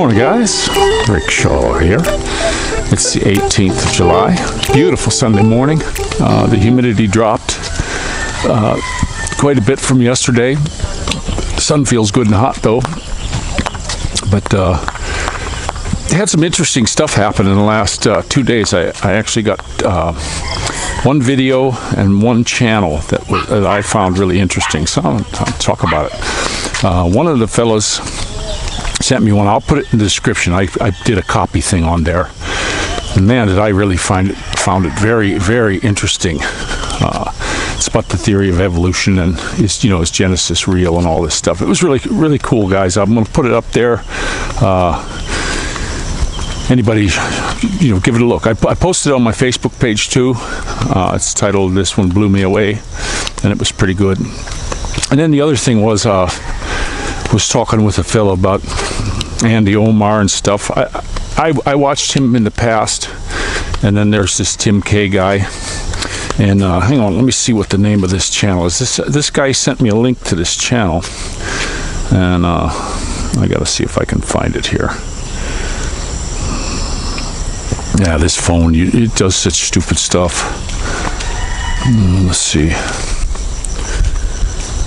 Morning, guys. Rick Shaw here. It's the 18th of July. Beautiful Sunday morning. The humidity dropped quite a bit from yesterday. The sun feels good and hot though. But had some interesting stuff happen in the last 2 days. I actually got one video and one channel that I found really interesting. So I'll talk about it. One of the fellas sent me one. I'll put it in the description. I did a copy thing on there, and man, did I really found it very, very interesting. It's about the theory of evolution and is Genesis real and all this stuff. It was really, really cool, guys. I'm going to put it up there. Anybody, give it a look. I posted it on my Facebook page too. It's titled "This One Blew Me Away," and it was pretty good. And then the other thing was talking with a fellow about Andy Omar and stuff. I watched him in the past, and then there's this Tim K guy. And hang on, let me see what the name of this channel is. This guy sent me a link to this channel, and I gotta see if I can find it here. Yeah, this phone, it does such stupid stuff. Let's see.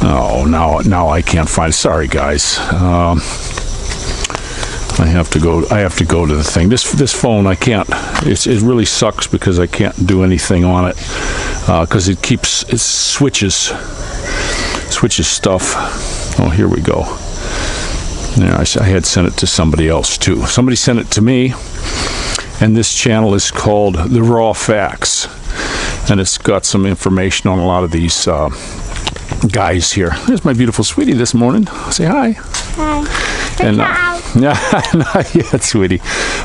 Oh, now I can't find it. Sorry, guys. I have to go to the thing. This phone, I can't. It really sucks because I can't do anything on it because it switches stuff. Oh, here we go. Yeah, I had sent it to somebody else too. Somebody sent it to me. And this channel is called The Raw Facts, and it's got some information on a lot of these guys here. There's my beautiful sweetie this morning. Say hi. Hi. And yeah, sweetie.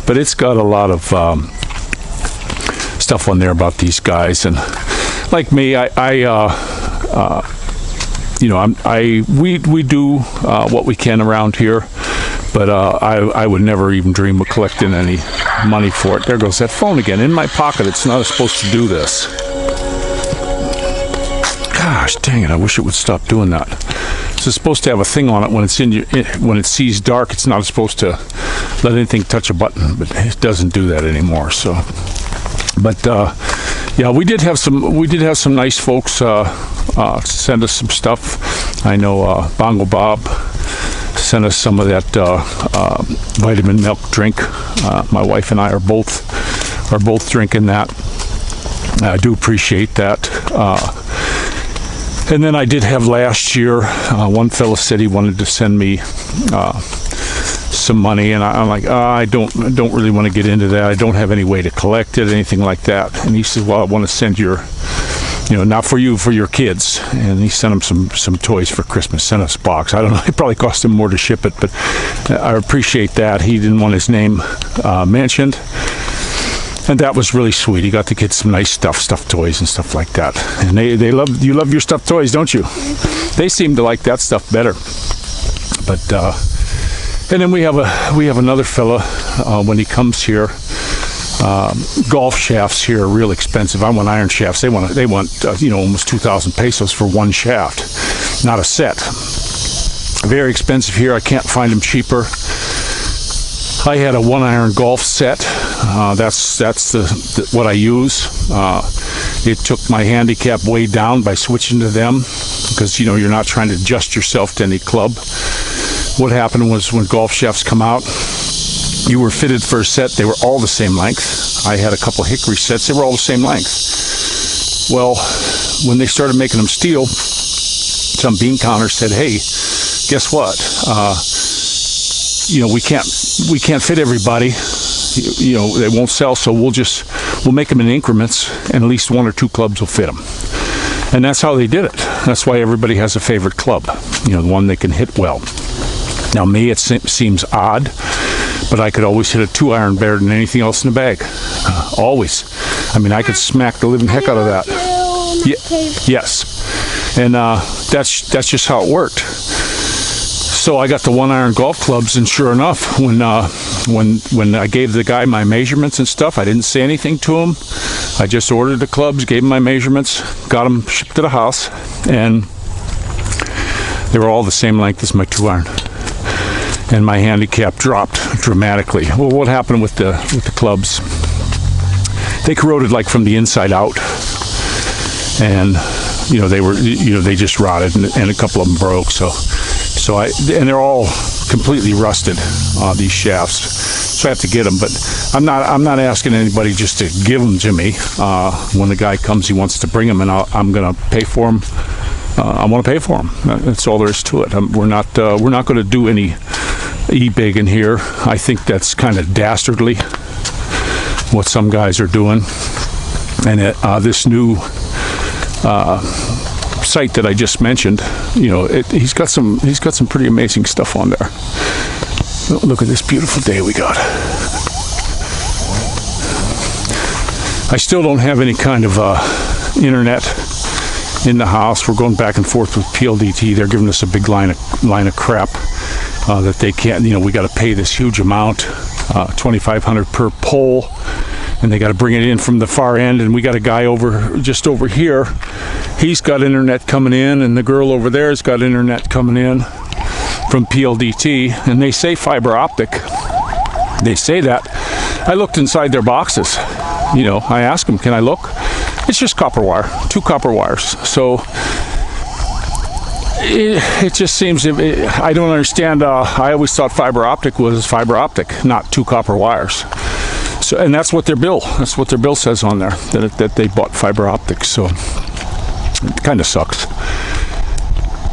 But it's got a lot of stuff on there about these guys, and like me, we do what we can around here. But I would never even dream of collecting any money for it. There goes that phone again. In my pocket. It's not supposed to do this. Gosh, dang it. I wish it would stop doing that. It's supposed to have a thing on it when when it sees dark. It's not supposed to let anything touch a button, but it doesn't do that anymore. So, but yeah, we did have some nice folks send us some stuff. I know Bongo Bob sent us some of that vitamin milk drink. My wife and I are both drinking that. I do appreciate that. And then I did have last year, one fellow said he wanted to send me some money, and I'm like, I don't really want to get into that. I don't have any way to collect it, anything like that. And he said, well, I want to send your, not for you, for your kids. And he sent them some toys for Christmas, sent us a box. I don't know, it probably cost him more to ship it, but I appreciate that. He didn't want his name mentioned. And that was really sweet. He got the kids some nice stuffed toys and stuff like that. And you love your stuffed toys, don't you? They seem to like that stuff better. But and then we have another fella when he comes here. Golf shafts here are real expensive. I want iron shafts. They want almost 2,000 pesos for one shaft, not a set. Very expensive here. I can't find them cheaper. I had a one iron golf set. That's what I use. It took my handicap way down by switching to them because you're not trying to adjust yourself to any club. What happened was when golf shafts come out, you were fitted for a set. They were all the same length. I had a couple hickory sets. They were all the same length. Well, when they started making them steel, some bean counter said, "Hey, guess what? We can't fit everybody. They won't sell, so we'll make them in increments, and at least one or two clubs will fit them." And that's how they did it. That's why everybody has a favorite club, the one they can hit well. Now, me, it seems odd, but I could always hit a 2-iron better than anything else in the bag. Always. I mean, I could smack the living heck out of that. Yes. And that's just how it worked. So I got the 1-iron golf clubs, and sure enough, when I gave the guy my measurements and stuff, I didn't say anything to him. I just ordered the clubs, gave him my measurements, got them shipped to the house, and they were all the same length as my 2-iron. and my handicap dropped dramatically. Well, what happened with the clubs? They corroded like from the inside out, and they just rotted, and a couple of them broke. And they're all completely rusted, these shafts. So I have to get them, but I'm not asking anybody just to give them to me. When the guy comes, he wants to bring them, and I'm going to pay for them. I want to pay for them. That's all there is to it. We're not going to do any e-begging here. I think that's kind of dastardly what some guys are doing. And this new site that I just mentioned, he's got some pretty amazing stuff on there. Look at this beautiful day we got. I still don't have any kind of internet in the house. We're going back and forth with PLDT. They're giving us a big line of crap that they can't. We got to pay this huge amount, $2,500 per pole, and they got to bring it in from the far end. And we got a guy just over here. He's got internet coming in, and the girl over there's got internet coming in from PLDT, and they say fiber optic. They say that. I looked inside their boxes. I asked them, can I look? It's just copper wire, 2 copper wires. So it just seems, I don't understand. I always thought fiber optic was fiber optic, not 2 copper wires. So, and that's what their bill says on there, that they bought fiber optics. So it kind of sucks.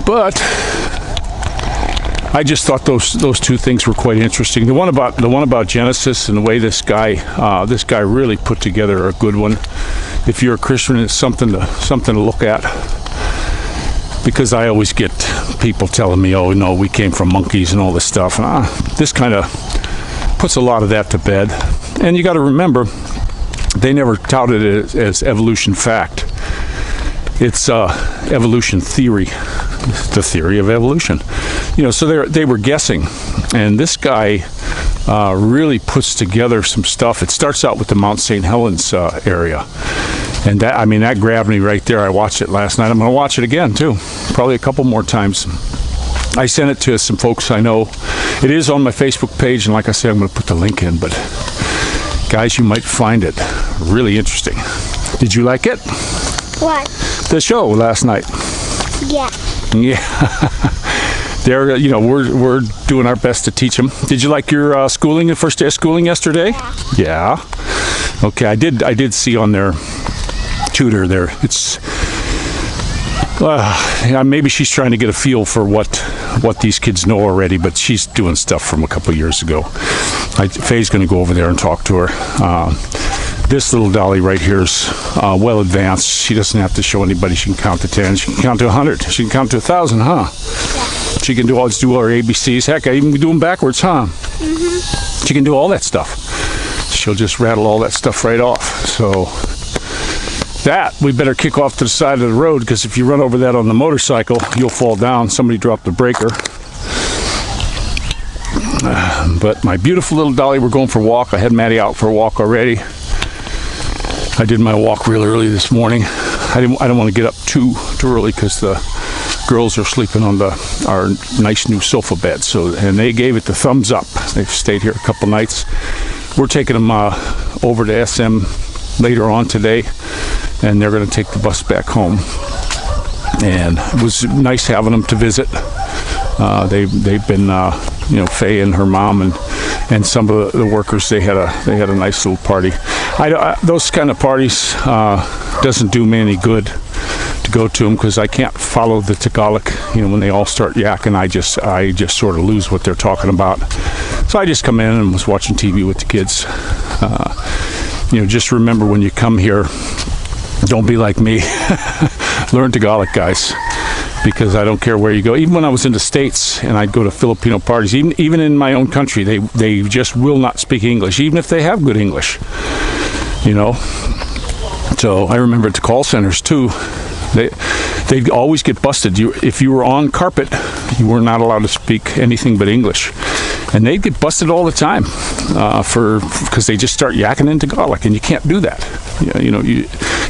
But I just thought those 2 things were quite interesting. The one about Genesis and the way this guy really put together a good one. If you're a Christian, it's something to look at. Because I always get people telling me, "Oh no, we came from monkeys and all this stuff." And this kind of puts a lot of that to bed. And you got to remember, they never touted it as evolution fact. It's evolution theory, the theory of evolution. So they were guessing, and this guy really puts together some stuff. It starts out with the Mount St. Helens area, and that grabbed me right there. I watched it last night. I'm going to watch it again too, probably a couple more times. I sent it to some folks I know. It is on my Facebook page, and like I said, I'm going to put the link in. But guys, you might find it really interesting. Did you like it? What? The show last night. Yeah. They're, we're doing our best to teach them. Did you like your schooling, the first day of schooling yesterday? Yeah. Okay, I did see on their tutor there. It's maybe she's trying to get a feel for what these kids know already, but she's doing stuff from a couple years ago. Faye's going to go over there and talk to her. This little dolly right here is well advanced. She doesn't have to show anybody. She can count to 10. She can count to 100. She can count to 1,000, huh? Yeah. She can do all our ABCs. Heck, I even do them backwards, huh? Mm-hmm. She can do all that stuff. She'll just rattle all that stuff right off. So we better kick off to the side of the road, because if you run over that on the motorcycle, you'll fall down. Somebody dropped the breaker. But my beautiful little dolly, we're going for a walk. I had Maddie out for a walk already. I did my walk real early this morning. I don't want to get up too early, because the girls are sleeping on our nice new sofa bed. And they gave it the thumbs up. They've stayed here a couple nights. We're taking them over to SM later on today, and they're going to take the bus back home. And it was nice having them to visit. They've been, Faye and her mom and some of the workers. They had a nice little party. Those kind of parties doesn't do me any good to go to them, because I can't follow the Tagalog. When they all start yakking, I just sort of lose what they're talking about. So I just come in and was watching TV with the kids. Just remember, when you come here, don't be like me. Learn Tagalog, guys, because I don't care where you go. Even when I was in the States and I'd go to Filipino parties, even in my own country, they just will not speak English, even if they have good English. So I remember at the call centers too, they'd always get busted. If you were on carpet, you were not allowed to speak anything but English, and they'd get busted all the time because they just start yakking in Tagalog, and you can't do that.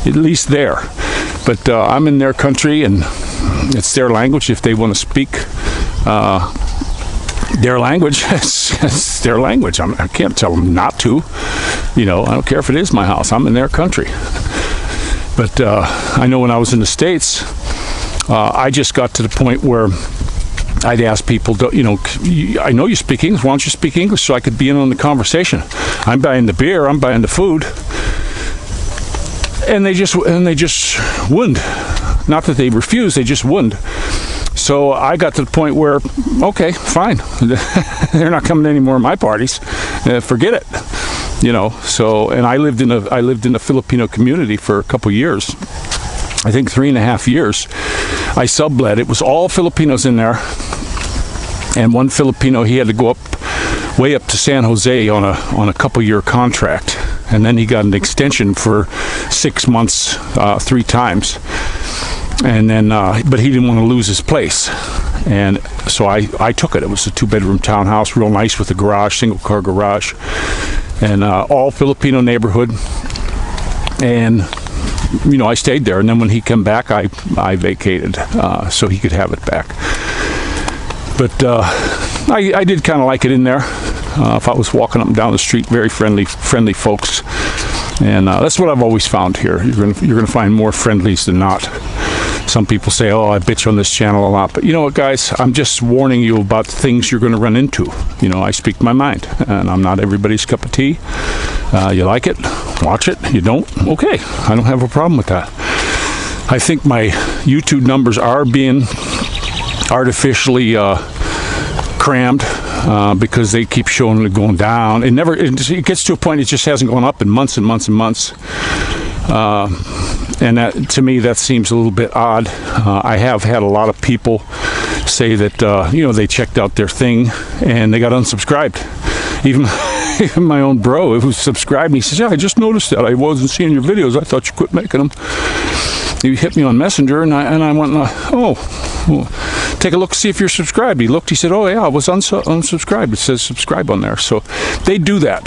At least there. But I'm in their country, and it's their language. If they want to speak their language. It's their language. I can't tell them not to. I don't care if it is my house. I'm in their country. But I know when I was in the States, I just got to the point where I'd ask people, I know you speak English. Why don't you speak English so I could be in on the conversation? I'm buying the beer. I'm buying the food. And they just wouldn't. Not that they refused. They just wouldn't. So I got to the point where, okay, fine. They're not coming to any more of my parties. Forget it. So, and I lived in a Filipino community for a couple years. I think 3.5 years. I sublet. It was all Filipinos in there. And one Filipino, he had to go way up to San Jose on a couple-year contract. And then he got an extension for 6 months, 3 times. And then, but he didn't want to lose his place. And so I took it. It was a 2-bedroom townhouse, real nice with a garage, single-car garage. And all Filipino neighborhood. And, I stayed there. And then when he came back, I vacated so he could have it back. But I did kind of like it in there. If I was walking up and down the street, very friendly folks. And that's what I've always found here. You're gonna find more friendlies than not. Some people say, oh, I bitch on this channel a lot. But you know what, guys? I'm just warning you about things you're going to run into. I speak my mind. And I'm not everybody's cup of tea. You like it? Watch it. You don't? Okay. I don't have a problem with that. I think my YouTube numbers are being artificially crammed because they keep showing it going down. It gets to a point it just hasn't gone up in months and months and months. And that, to me, that seems a little bit odd. I have had a lot of people say that, they checked out their thing and they got unsubscribed. Even my own bro who subscribed me, he says, yeah, I just noticed that. I wasn't seeing your videos. I thought you quit making them. He hit me on Messenger and I went, take a look, see if you're subscribed. He looked, he said, oh yeah, I was unsubscribed. It says subscribe on there. So they do that.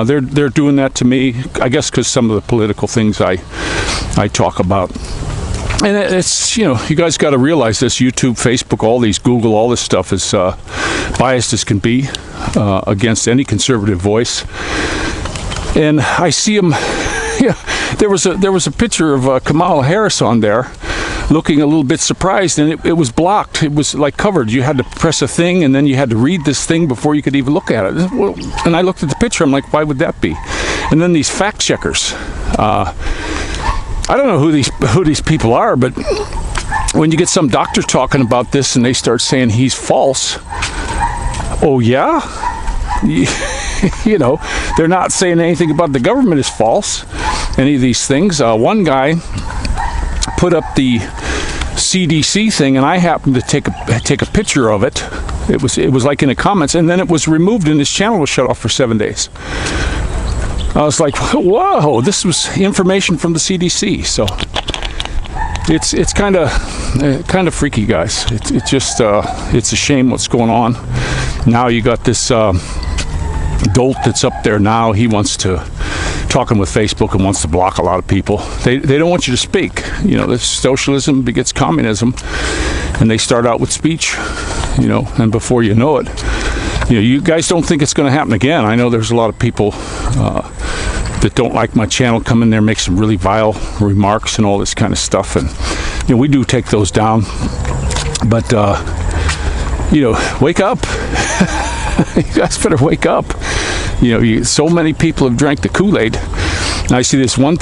They're doing that to me, I guess because some of the political things I talk about. And it's, you guys got to realize this. YouTube, Facebook, all these, Google, all this stuff is biased as can be against any conservative voice. And I see them, there was a picture of Kamala Harris on there looking a little bit surprised, and it was blocked. It was like covered. You had to press a thing, and then you had to read this thing before you could even look at it. And I looked at the picture. I'm like, why would that be? And then these fact checkers. I don't know who these people are, but when you get some doctor talking about this and they start saying he's false, oh yeah? They're not saying anything about the government is false, any of these things. One guy put up the CDC thing, and I happened to take a picture of it. It was like in the comments, and then it was removed, and his channel was shut off for 7 days. I was like, whoa, this was information from the CDC. So it's kind of freaky, guys. It's just it's a shame what's going on. Now you got this dolt that's up there now. He wants to talking with Facebook and wants to block a lot of people. They don't want you to speak. This socialism begets communism, and they start out with speech. And before you know it, you guys don't think it's going to happen again. I know there's a lot of people that don't like my channel come in there, make some really vile remarks and all this kind of stuff, and we do take those down. But wake up. You guys better wake up. So many people have drank the Kool-Aid. And I see this one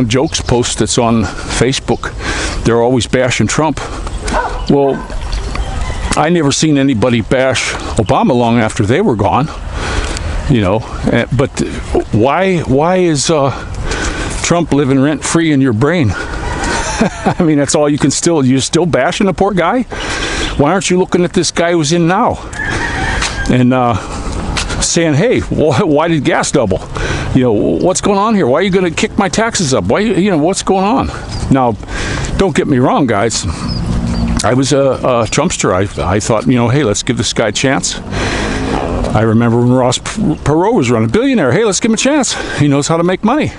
jokes post that's on Facebook. They're always bashing Trump. Well, I never seen anybody bash Obama long after they were gone. But why is Trump living rent-free in your brain? I mean, that's all you're still bashing the poor guy? Why aren't you looking at this guy who's in now? And saying, hey, why did gas double? What's going on here? Why are you going to kick my taxes up? What's going on? Now, don't get me wrong, guys. I was a Trumpster. I thought, hey, let's give this guy a chance. I remember when Ross Perot was running, billionaire. Hey, let's give him a chance. He knows how to make money.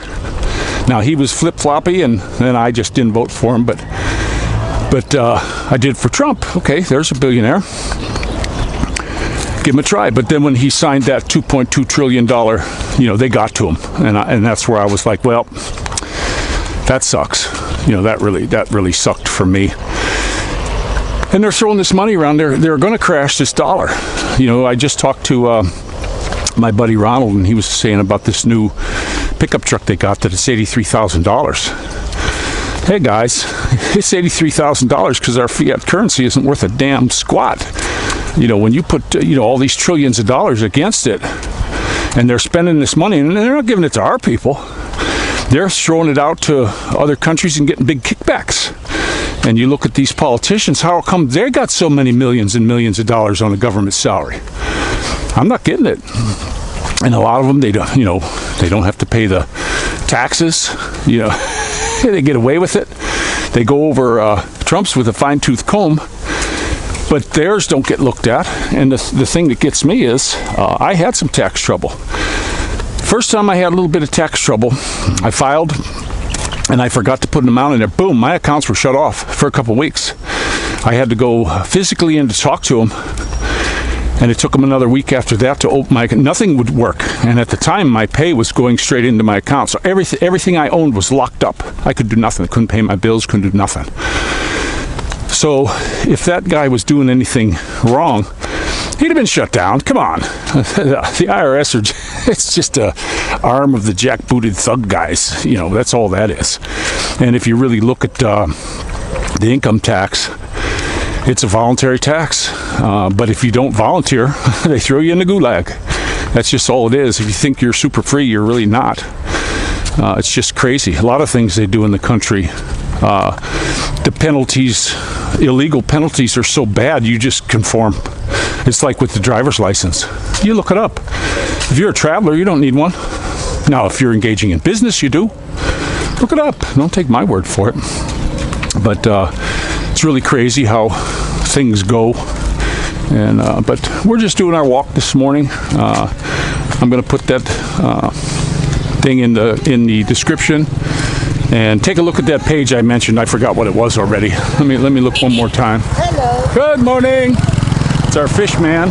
Now, he was flip-floppy, and then I just didn't vote for him, but I did for Trump. Okay, there's a billionaire. give him a try. But then when he signed that $2.2 trillion, they got to him. And that's where I was like, well, that sucks. That really sucked for me. And they're throwing this money around. They're going to crash this dollar. I just talked to my buddy Ronald, and he was saying about this new pickup truck they got that it's $83,000. Hey guys, it's $83,000 because our fiat currency isn't worth a damn squat. When you put all these trillions of dollars against it, and they're spending this money, and they're not giving it to our people. They're throwing it out to other countries and getting big kickbacks. And you look at these politicians, how come they got so many millions and millions of dollars on a government salary? I'm not getting it. And a lot of them, they don't have to pay the taxes. They get away with it. They go over Trump's with a fine-tooth comb, but theirs don't get looked at. And the thing that gets me is I had some tax trouble. First time I had a little bit of tax trouble, I filed and I forgot to put an amount in there. Boom, my accounts were shut off for a couple of weeks. I had to go physically in to talk to them, and it took them another week after that to open my account. Nothing would work. And at the time, my pay was going straight into my account. So everything I owned was locked up. I could do nothing. I couldn't pay my bills, couldn't do nothing. So if that guy was doing anything wrong, he'd have been shut down. Come on. The IRS it's just a arm of the jackbooted thug guys. That's all that is. And if you really look at the income tax, it's a voluntary tax. But if you don't volunteer, they throw you in the gulag. That's just all it is. If you think you're super free, you're really not. It's just crazy. A lot of things they do in the country. The penalties, illegal penalties, are so bad you just conform. It's like with the driver's license. You look it up. If you're a traveler, you don't need one. Now, if you're engaging in business, you do. Look it up. Don't take my word for it. But it's really crazy how things go. And but we're just doing our walk this morning. I'm going to put that thing in the description. And take a look at that page I mentioned. I forgot what it was already. Let me look one more time. Hello. Good morning. It's our fish man.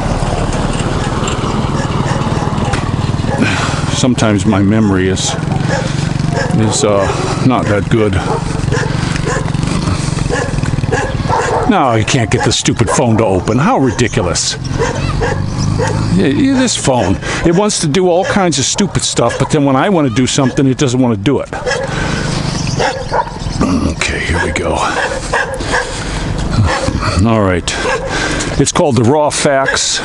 Sometimes my memory is not that good. No, I can't get the stupid phone to open. How ridiculous. This phone, it wants to do all kinds of stupid stuff, but then when I want to do something, it doesn't want to do it. Okay, here we go. All right. It's called The Raw Facts.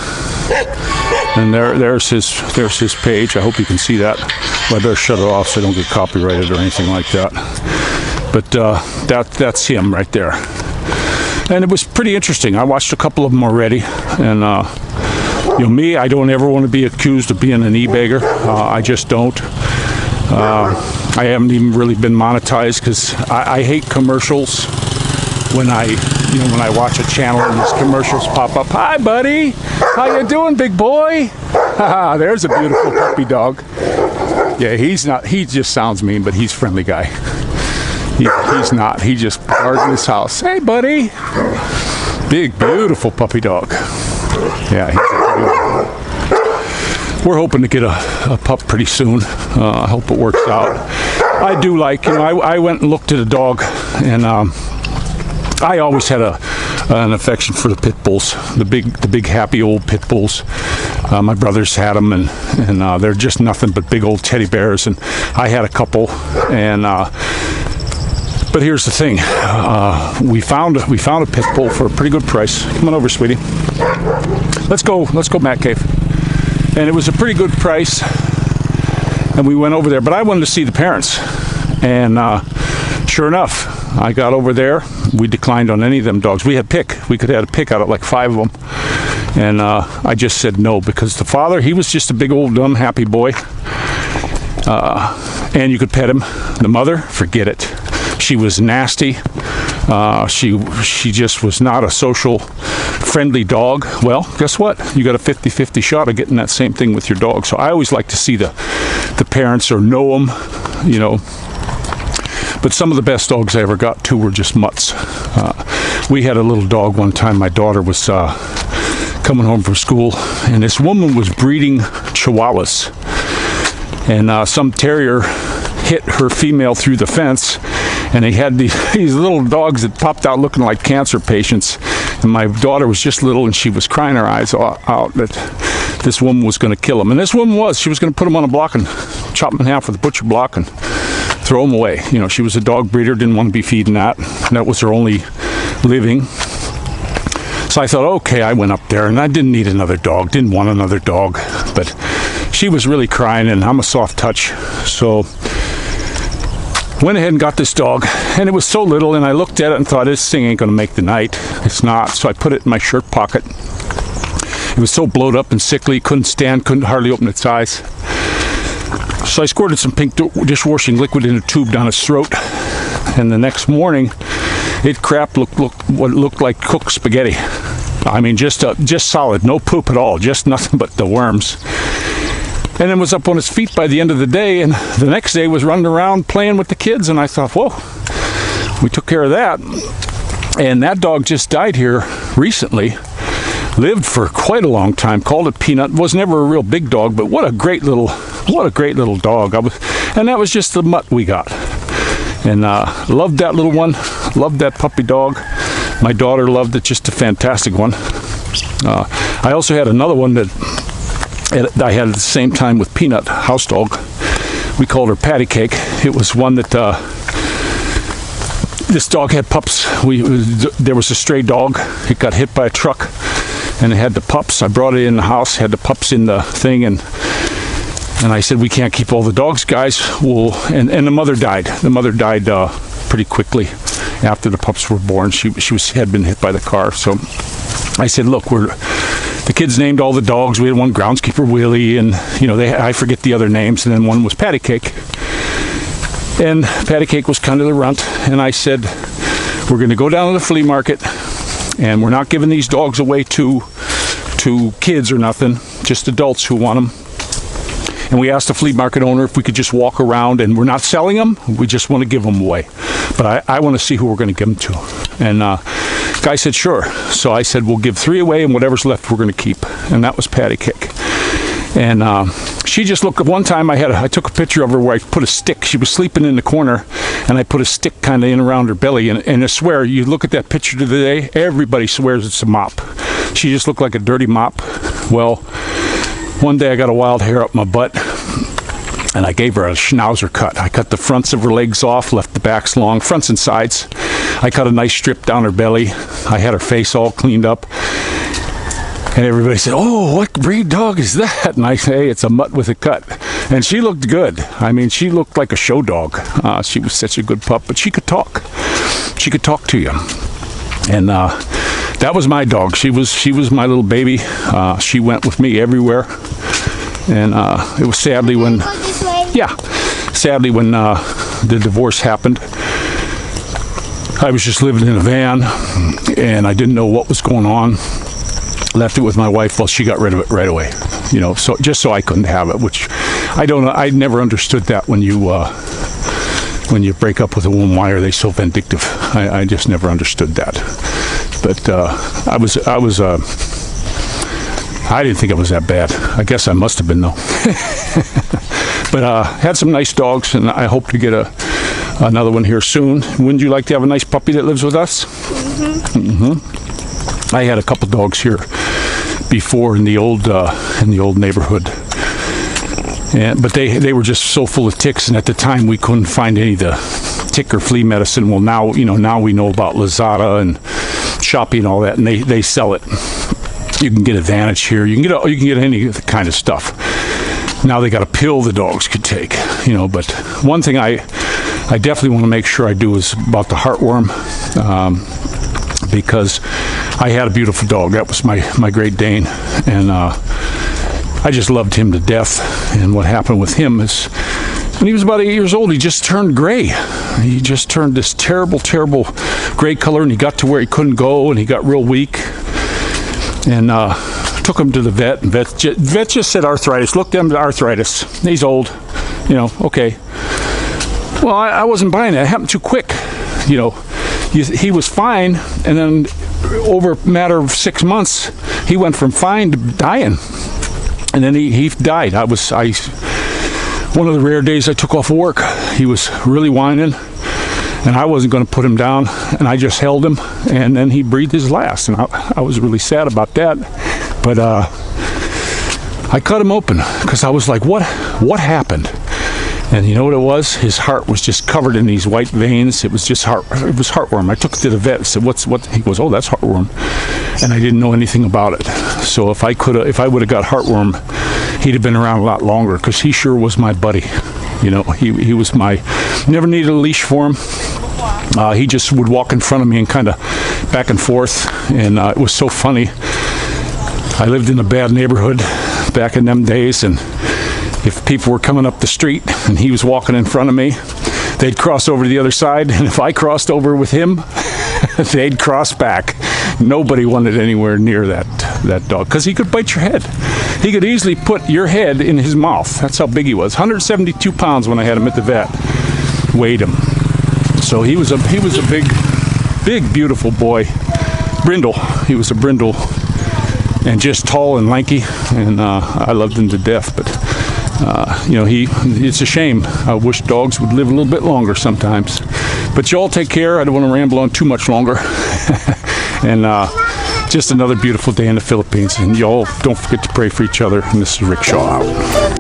And there's his page. I hope you can see that. Well, I better shut it off so I don't get copyrighted or anything like that. But that's him right there. And it was pretty interesting. I watched a couple of them already. And, me, I don't ever want to be accused of being an e-beggar. I just don't. I haven't even really been monetized because I hate commercials. When I watch a channel and these commercials pop up. Hi, buddy. How you doing, big boy? There's a beautiful puppy dog. Yeah, he's not. He just sounds mean, but he's a friendly guy. He's not. He just guards his house. Hey, buddy. Big, beautiful puppy dog. Yeah, he's a beautiful. We're hoping to get a pup pretty soon. I hope it works out. I do like, I went and looked at a dog, and I always had an affection for the pit bulls, the big happy old pit bulls. My brothers had them, and they're just nothing but big old teddy bears. And I had a couple, and but here's the thing: we found a pit bull for a pretty good price. Come on over, sweetie. Let's go, Matt Cave. And it was a pretty good price, and we went over there. But I wanted to see the parents, and sure enough, I got over there. We declined on any of them dogs. We had pick. We could have had a pick out of like 5 of them. And I just said no because the father, he was just a big old dumb happy boy. And you could pet him. The mother, forget it. She was nasty. She just was not a social, friendly dog. Well, guess what? You got a 50-50 shot of getting that same thing with your dog. So I always like to see the parents or know them, But some of the best dogs I ever got too were just mutts. We had a little dog one time. My daughter was coming home from school, and this woman was breeding Chihuahuas, and some terrier hit her female through the fence, and they had these little dogs that popped out looking like cancer patients. And my daughter was just little, and she was crying her eyes out that this woman was going to kill them. And this woman she was going to put them on a block and chop them in half with a butcher block and throw them away. You know, she was a dog breeder, didn't want to be feeding that. And that was her only living. So I thought, okay, I went up there, and I didn't need another dog, didn't want another dog. But she was really crying, and I'm a soft touch. So went ahead and got this dog, and it was so little, and I looked at it and thought, this thing ain't going to make the night. It's not. So I put it in my shirt pocket. It was so blowed up and sickly, couldn't hardly open its eyes. So I squirted some pink dishwashing liquid in a tube down its throat, and the next morning it crapped what looked like cooked spaghetti. I mean, just solid, no poop at all, just nothing but the worms. And then was up on his feet by the end of the day, and the next day was running around playing with the kids, and I thought, whoa, we took care of that. And that dog just died here recently. Lived for quite a long time. Called it Peanut. Was never a real big dog, but what a great little dog. And that was just the mutt we got. And loved that little one. Loved that puppy dog. My daughter loved it. Just a fantastic one. I also had another one that I had at the same time with Peanut, house dog. We called her Patty Cake. It was one that this dog had pups. There was a stray dog. It got hit by a truck, and it had the pups. I brought it in the house, had the pups in the thing, and I said, we can't keep all the dogs, guys. And the mother died. The mother died pretty quickly after the pups were born. She had been hit by the car. So I said, look, the kids named all the dogs. We had one groundskeeper, Willie, and I forget the other names, and then one was Patty Cake. And Patty Cake was kind of the runt, and I said, we're going to go down to the flea market, and we're not giving these dogs away to kids or nothing, just adults who want them. And we asked the flea market owner if we could just walk around, and we're not selling them, we just want to give them away. But I want to see who we're going to give them to. And guy said, sure. So I said, we'll give 3 away, and whatever's left we're going to keep. And that was Patty Cake. And she just looked. One time I took a picture of her where I put a stick. She was sleeping in the corner, and I put a stick kind of in around her belly. And I swear, you look at that picture today, everybody swears it's a mop. She just looked like a dirty mop. Well, one day I got a wild hair up my butt, and I gave her a schnauzer cut. I cut the fronts of her legs off, left the backs long, fronts and sides. I cut a nice strip down her belly. I had her face all cleaned up. And everybody said, oh, what breed dog is that? And I say, hey, it's a mutt with a cut. And she looked good. I mean, she looked like a show dog. She was such a good pup, but she could talk. She could talk to you. And that was my dog. She was my little baby. She went with me everywhere. And it was sadly when the divorce happened. I was just living in a van, and I didn't know what was going on. Left it with my wife. Well, she got rid of it right away. So just so I couldn't have it, which I never understood that when you break up with a woman, why are they so vindictive? I just never understood that. But I didn't think it was that bad. I guess I must have been, though. But had some nice dogs, and I hope to get another one here soon. Wouldn't you like to have a nice puppy that lives with us? I had a couple dogs here before in the old neighborhood, but they were just so full of ticks, and at the time we couldn't find any of the tick or flea medicine. Well, now we know about Lazada and Shopee and all that, and they sell it. You can get Advantage here. You can get any kind of stuff. Now they got a pill the dogs could take, But one thing I definitely want to make sure I do is about the heartworm, because I had a beautiful dog. That was my Great Dane, and I just loved him to death. And what happened with him is, when he was about 8 years old, he just turned gray. He just turned this terrible, terrible gray color, and he got to where he couldn't go, and he got real weak. And took him to the vet, and vet just said arthritis. Looked at him, arthritis. He's old, okay. Well, I wasn't buying that. It happened too quick, He was fine, and then over a matter of 6 months, he went from fine to dying. And then he died. One of the rare days I took off of work, he was really whining, and I wasn't going to put him down, and I just held him, and then he breathed his last, and I was really sad about that. But I cut him open because I was like, what happened? And you know what it was? His heart was just covered in these white veins. It was just heartworm. I took it to the vet and said, what? He goes, oh, that's heartworm. And I didn't know anything about it. So if I would have got heartworm, he'd have been around a lot longer, because he sure was my buddy. You know, he was never needed a leash for him. He just would walk in front of me and kind of back and forth. And it was so funny. I lived in a bad neighborhood back in them days, and if people were coming up the street and he was walking in front of me, they'd cross over to the other side, and if I crossed over with him, they'd cross back. Nobody wanted anywhere near that dog, because he could bite your head. He could easily put your head in his mouth. That's how big he was. 172 pounds when I had him at the vet. Weighed him. So he was a big, beautiful boy. Brindle. He was a brindle, and just tall and lanky, and I loved him to death. But it's a shame. I wish dogs would live a little bit longer sometimes. But y'all take care. I don't want to ramble on too much longer. And just another beautiful day in the Philippines. And y'all don't forget to pray for each other. And this is Rick Shaw out.